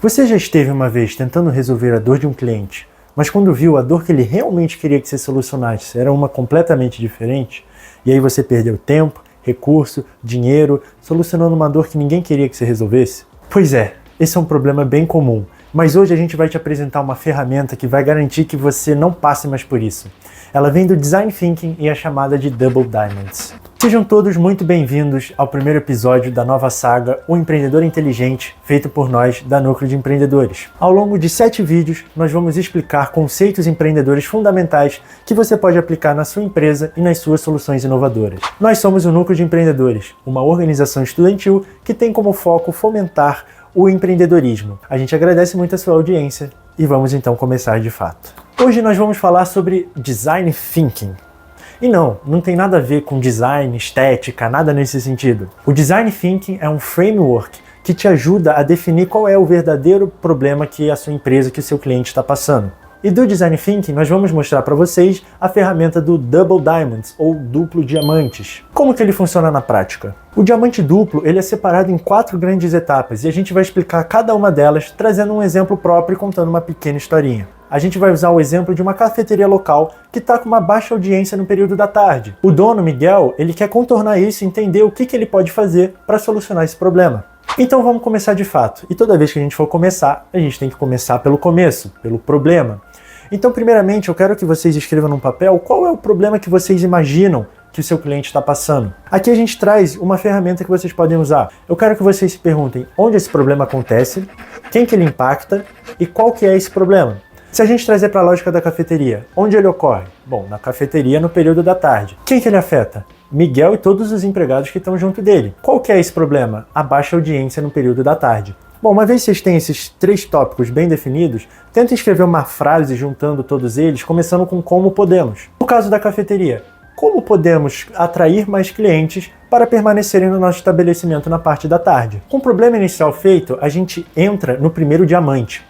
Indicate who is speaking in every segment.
Speaker 1: Você já esteve uma vez tentando resolver a dor de um cliente, mas quando viu a dor que ele realmente queria que você solucionasse era uma completamente diferente? E aí você perdeu tempo, recurso, dinheiro, solucionando uma dor que ninguém queria que você resolvesse? Pois é, esse é um problema bem comum, mas hoje a gente vai te apresentar uma ferramenta que vai garantir que você não passe mais por isso. Ela vem do Design Thinking e é chamada de Double Diamonds. Sejam todos muito bem-vindos ao primeiro episódio da nova saga O Empreendedor Inteligente, feito por nós da Núcleo de Empreendedores. Ao longo de 7 vídeos, nós vamos explicar conceitos empreendedores fundamentais que você pode aplicar na sua empresa e nas suas soluções inovadoras. Nós somos o Núcleo de Empreendedores, uma organização estudantil que tem como foco fomentar o empreendedorismo. A gente agradece muito a sua audiência e vamos então começar de fato. Hoje nós vamos falar sobre Design Thinking. E não tem nada a ver com design, estética, nada nesse sentido. O Design Thinking é um framework que te ajuda a definir qual é o verdadeiro problema que a sua empresa, que o seu cliente está passando. E do Design Thinking nós vamos mostrar para vocês a ferramenta do Double Diamonds, ou duplo diamantes. Como que ele funciona na prática? O diamante duplo ele é separado em 4 grandes etapas e a gente vai explicar cada uma delas trazendo um exemplo próprio e contando uma pequena historinha. A gente vai usar o exemplo de uma cafeteria local que está com uma baixa audiência no período da tarde. O dono, Miguel, ele quer contornar isso e entender o que ele pode fazer para solucionar esse problema. Então vamos começar de fato. E toda vez que a gente for começar, a gente tem que começar pelo começo, pelo problema. Então, primeiramente, eu quero que vocês escrevam num papel qual é o problema que vocês imaginam que o seu cliente está passando. Aqui a gente traz uma ferramenta que vocês podem usar. Eu quero que vocês se perguntem onde esse problema acontece, quem que ele impacta e qual que é esse problema. Se a gente trazer para a lógica da cafeteria, onde ele ocorre? Bom, na cafeteria no período da tarde. Quem que ele afeta? Miguel e todos os empregados que estão junto dele. Qual que é esse problema? A baixa audiência no período da tarde. Bom, uma vez que vocês têm esses 3 tópicos bem definidos, tentem escrever uma frase juntando todos eles, começando com como podemos. No caso da cafeteria, como podemos atrair mais clientes para permanecerem no nosso estabelecimento na parte da tarde? Com o problema inicial feito, a gente entra no primeiro diamante.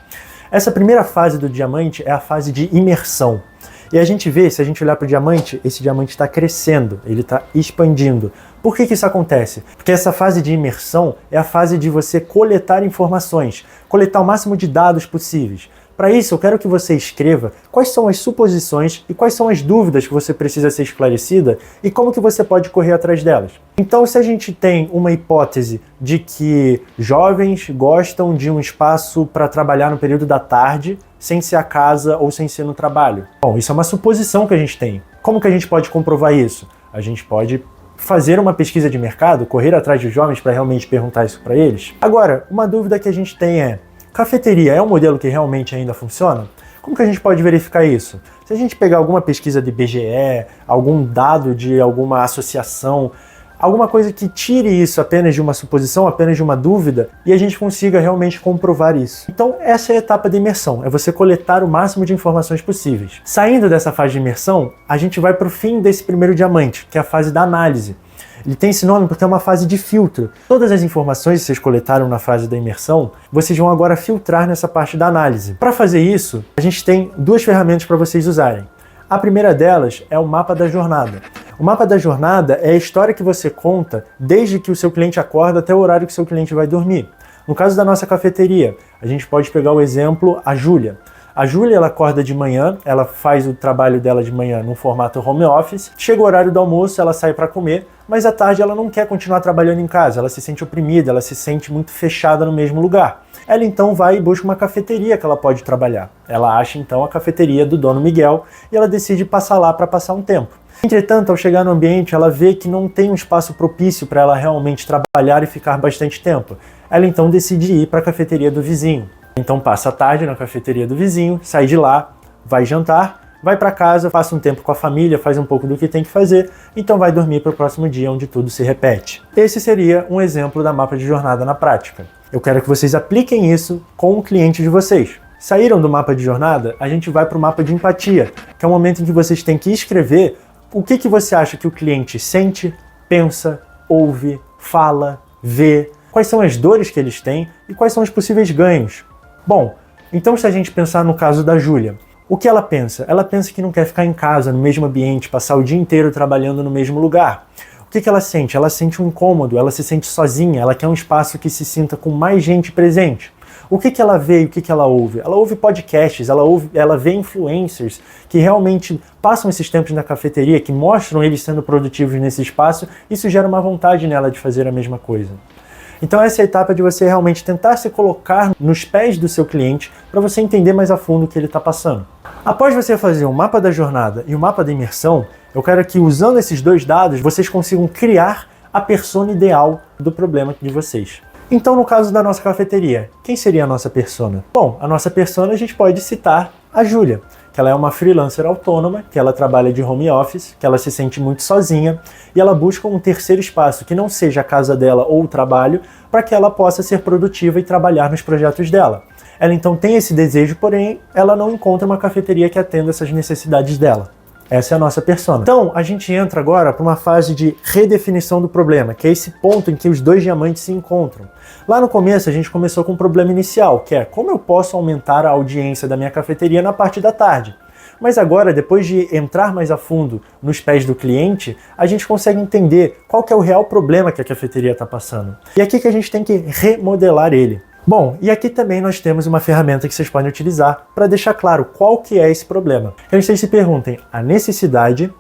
Speaker 1: Essa primeira fase do diamante é a fase de imersão. E a gente vê, se a gente olhar para o diamante, esse diamante está crescendo, ele está expandindo. Por que isso acontece? Porque essa fase de imersão é a fase de você coletar informações, coletar o máximo de dados possíveis. Para isso, eu quero que você escreva quais são as suposições e quais são as dúvidas que você precisa ser esclarecida e como que você pode correr atrás delas. Então, se a gente tem uma hipótese de que jovens gostam de um espaço para trabalhar no período da tarde, sem ser a casa ou sem ser no trabalho. Bom, isso é uma suposição que a gente tem. Como que a gente pode comprovar isso? A gente pode fazer uma pesquisa de mercado, correr atrás de jovens para realmente perguntar isso para eles. Agora, uma dúvida que a gente tem é: cafeteria é um modelo que realmente ainda funciona? Como que a gente pode verificar isso? Se a gente pegar alguma pesquisa de IBGE, algum dado de alguma associação, alguma coisa que tire isso apenas de uma suposição, apenas de uma dúvida, e a gente consiga realmente comprovar isso. Então essa é a etapa de imersão, é você coletar o máximo de informações possíveis. Saindo dessa fase de imersão, a gente vai para o fim desse primeiro diamante, que é a fase da análise. Ele tem esse nome porque é uma fase de filtro. Todas as informações que vocês coletaram na fase da imersão, vocês vão agora filtrar nessa parte da análise. Para fazer isso, a gente tem 2 ferramentas para vocês usarem. A primeira delas é o mapa da jornada. O mapa da jornada é a história que você conta desde que o seu cliente acorda até o horário que o seu cliente vai dormir. No caso da nossa cafeteria, a gente pode pegar o exemplo a Júlia. A Júlia, ela acorda de manhã, ela faz o trabalho dela de manhã no formato home office, chega o horário do almoço, ela sai para comer, mas à tarde ela não quer continuar trabalhando em casa, ela se sente oprimida, ela se sente muito fechada no mesmo lugar. Ela então vai e busca uma cafeteria que ela pode trabalhar. Ela acha então a cafeteria do dono Miguel e ela decide passar lá para passar um tempo. Entretanto, ao chegar no ambiente, ela vê que não tem um espaço propício para ela realmente trabalhar e ficar bastante tempo. Ela então decide ir para a cafeteria do vizinho. Então passa a tarde na cafeteria do vizinho, sai de lá, vai jantar, vai para casa, passa um tempo com a família, faz um pouco do que tem que fazer, então vai dormir para o próximo dia onde tudo se repete. Esse seria um exemplo da mapa de jornada na prática. Eu quero que vocês apliquem isso com o cliente de vocês. Saíram do mapa de jornada, a gente vai para o mapa de empatia, que é o momento em que vocês têm que escrever o que você acha que o cliente sente, pensa, ouve, fala, vê, quais são as dores que eles têm e quais são os possíveis ganhos. Bom, então se a gente pensar no caso da Júlia, o que ela pensa? Ela pensa que não quer ficar em casa, no mesmo ambiente, passar o dia inteiro trabalhando no mesmo lugar. O que ela sente? Ela sente um incômodo, ela se sente sozinha, ela quer um espaço que se sinta com mais gente presente. O que ela vê e o que ela ouve? Ela ouve podcasts, ela vê influencers que realmente passam esses tempos na cafeteria, que mostram eles sendo produtivos nesse espaço. Isso gera uma vontade nela de fazer a mesma coisa. Então essa é a etapa de você realmente tentar se colocar nos pés do seu cliente para você entender mais a fundo o que ele está passando. Após você fazer o mapa da jornada e o mapa da imersão, eu quero que, usando esses dois dados, vocês consigam criar a persona ideal do problema de vocês. Então, no caso da nossa cafeteria, quem seria a nossa persona? Bom, a nossa persona a gente pode citar a Júlia, que ela é uma freelancer autônoma, que ela trabalha de home office, que ela se sente muito sozinha e ela busca um terceiro espaço que não seja a casa dela ou o trabalho, para que ela possa ser produtiva e trabalhar nos projetos dela. Ela então tem esse desejo, porém ela não encontra uma cafeteria que atenda essas necessidades dela. Essa é a nossa persona. Então, a gente entra agora para uma fase de redefinição do problema, que é esse ponto em que os dois diamantes se encontram. Lá no começo, a gente começou com um problema inicial, que é como eu posso aumentar a audiência da minha cafeteria na parte da tarde. Mas agora, depois de entrar mais a fundo nos pés do cliente, a gente consegue entender qual que é o real problema que a cafeteria está passando. E é aqui que a gente tem que remodelar ele. Bom, e aqui também nós temos uma ferramenta que vocês podem utilizar para deixar claro qual que é esse problema. Que vocês se perguntem a necessidade,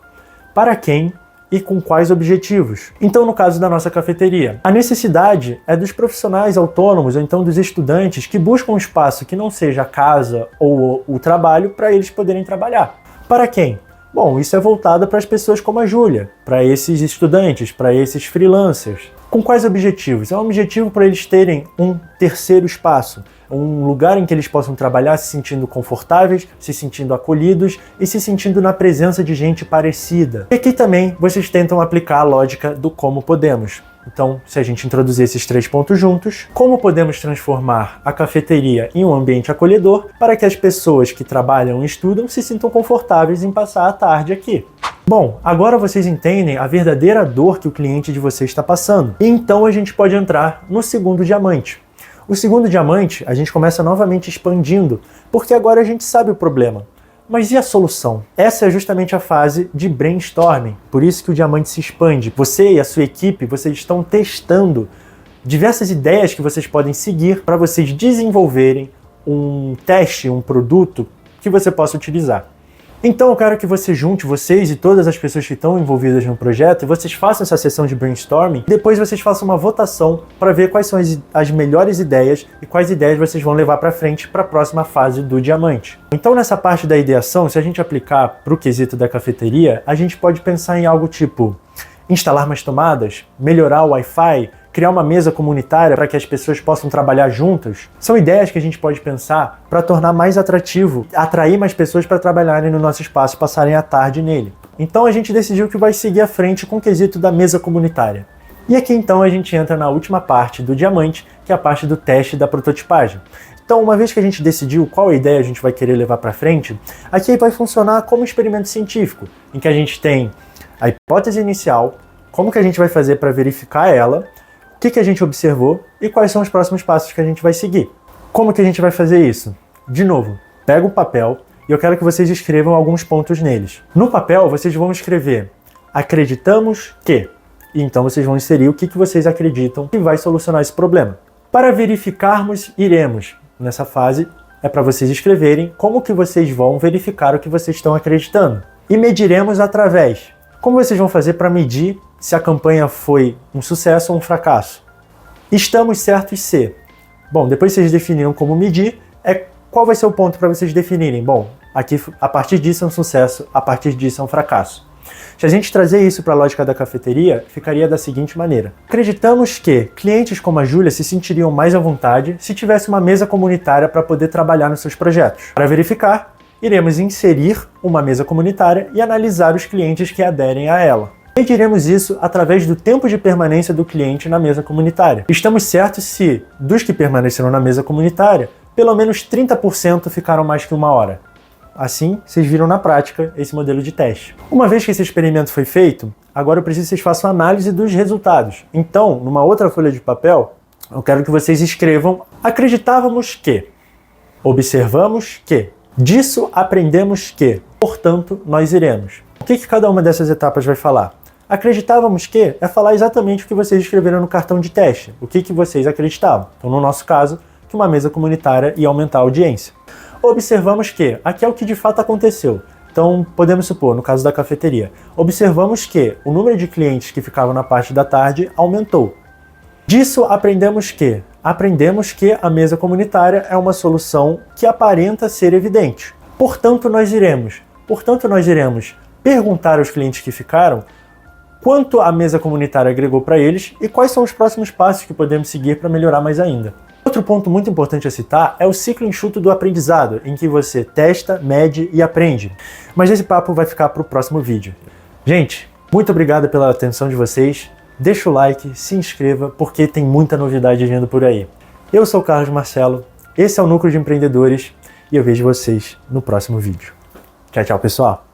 Speaker 1: para quem e com quais objetivos. Então, no caso da nossa cafeteria, a necessidade é dos profissionais autônomos ou então dos estudantes que buscam um espaço que não seja a casa ou o trabalho para eles poderem trabalhar. Para quem? Bom, isso é voltado para as pessoas como a Júlia, para esses estudantes, para esses freelancers. Com quais objetivos? É um objetivo para eles terem um terceiro espaço, um lugar em que eles possam trabalhar se sentindo confortáveis, se sentindo acolhidos e se sentindo na presença de gente parecida. E aqui também vocês tentam aplicar a lógica do como podemos. Então, se a gente introduzir esses 3 pontos juntos, como podemos transformar a cafeteria em um ambiente acolhedor para que as pessoas que trabalham e estudam se sintam confortáveis em passar a tarde aqui? Bom, agora vocês entendem a verdadeira dor que o cliente de vocês está passando. E então a gente pode entrar no segundo diamante. O segundo diamante, a gente começa novamente expandindo, porque agora a gente sabe o problema. Mas e a solução? Essa é justamente a fase de brainstorming, por isso que o diamante se expande. Você e a sua equipe, vocês estão testando diversas ideias que vocês podem seguir para vocês desenvolverem um teste, um produto que você possa utilizar. Então eu quero que você junte vocês e todas as pessoas que estão envolvidas no projeto e vocês façam essa sessão de brainstorming. Depois vocês façam uma votação para ver quais são as melhores ideias e quais ideias vocês vão levar para frente para a próxima fase do diamante. Então nessa parte da ideação, se a gente aplicar para o quesito da cafeteria, a gente pode pensar em algo tipo instalar mais tomadas, melhorar o Wi-Fi, criar uma mesa comunitária para que as pessoas possam trabalhar juntas. São ideias que a gente pode pensar para tornar mais atrativo, atrair mais pessoas para trabalharem no nosso espaço, passarem a tarde nele. Então a gente decidiu que vai seguir à frente com o quesito da mesa comunitária. E aqui então a gente entra na última parte do diamante, que é a parte do teste da prototipagem. Então, uma vez que a gente decidiu qual ideia a gente vai querer levar para frente, aqui vai funcionar como um experimento científico, em que a gente tem a hipótese inicial, como que a gente vai fazer para verificar ela, o que a gente observou e quais são os próximos passos que a gente vai seguir. Como que a gente vai fazer isso? De novo, pega o papel e eu quero que vocês escrevam alguns pontos neles. No papel, vocês vão escrever acreditamos que, e então vocês vão inserir o que vocês acreditam que vai solucionar esse problema. Para verificarmos, iremos. Nessa fase, é para vocês escreverem como que vocês vão verificar o que vocês estão acreditando. E mediremos através. Como vocês vão fazer para medir se a campanha foi um sucesso ou um fracasso? Estamos certos se. Bom, depois vocês definiram como medir, qual vai ser o ponto para vocês definirem? Bom, aqui a partir disso é um sucesso, a partir disso é um fracasso. Se a gente trazer isso para a lógica da cafeteria, ficaria da seguinte maneira. Acreditamos que clientes como a Júlia se sentiriam mais à vontade se tivesse uma mesa comunitária para poder trabalhar nos seus projetos. Para verificar, iremos inserir uma mesa comunitária e analisar os clientes que aderem a ela. Mediremos isso através do tempo de permanência do cliente na mesa comunitária. Estamos certos se, dos que permaneceram na mesa comunitária, pelo menos 30% ficaram mais que 1 hora. Assim, vocês viram na prática esse modelo de teste. Uma vez que esse experimento foi feito, agora eu preciso que vocês façam análise dos resultados. Então, numa outra folha de papel, eu quero que vocês escrevam acreditávamos que, observamos que, disso aprendemos que, portanto, nós iremos. O que cada uma dessas etapas vai falar? Acreditávamos que é falar exatamente o que vocês escreveram no cartão de teste, o que vocês acreditavam. Então, no nosso caso, que uma mesa comunitária ia aumentar a audiência. Observamos que, aqui é o que de fato aconteceu. Então, podemos supor, no caso da cafeteria, observamos que o número de clientes que ficavam na parte da tarde aumentou. Disso aprendemos que a mesa comunitária é uma solução que aparenta ser evidente. Portanto, nós iremos perguntar aos clientes que ficaram quanto a mesa comunitária agregou para eles e quais são os próximos passos que podemos seguir para melhorar mais ainda. Outro ponto muito importante a citar é o ciclo enxuto do aprendizado, em que você testa, mede e aprende. Mas esse papo vai ficar para o próximo vídeo. Gente, muito obrigado pela atenção de vocês. Deixa o like, se inscreva, porque tem muita novidade vindo por aí. Eu sou o Carlos Marcelo, esse é o Núcleo de Empreendedores e eu vejo vocês no próximo vídeo. Tchau, tchau, pessoal!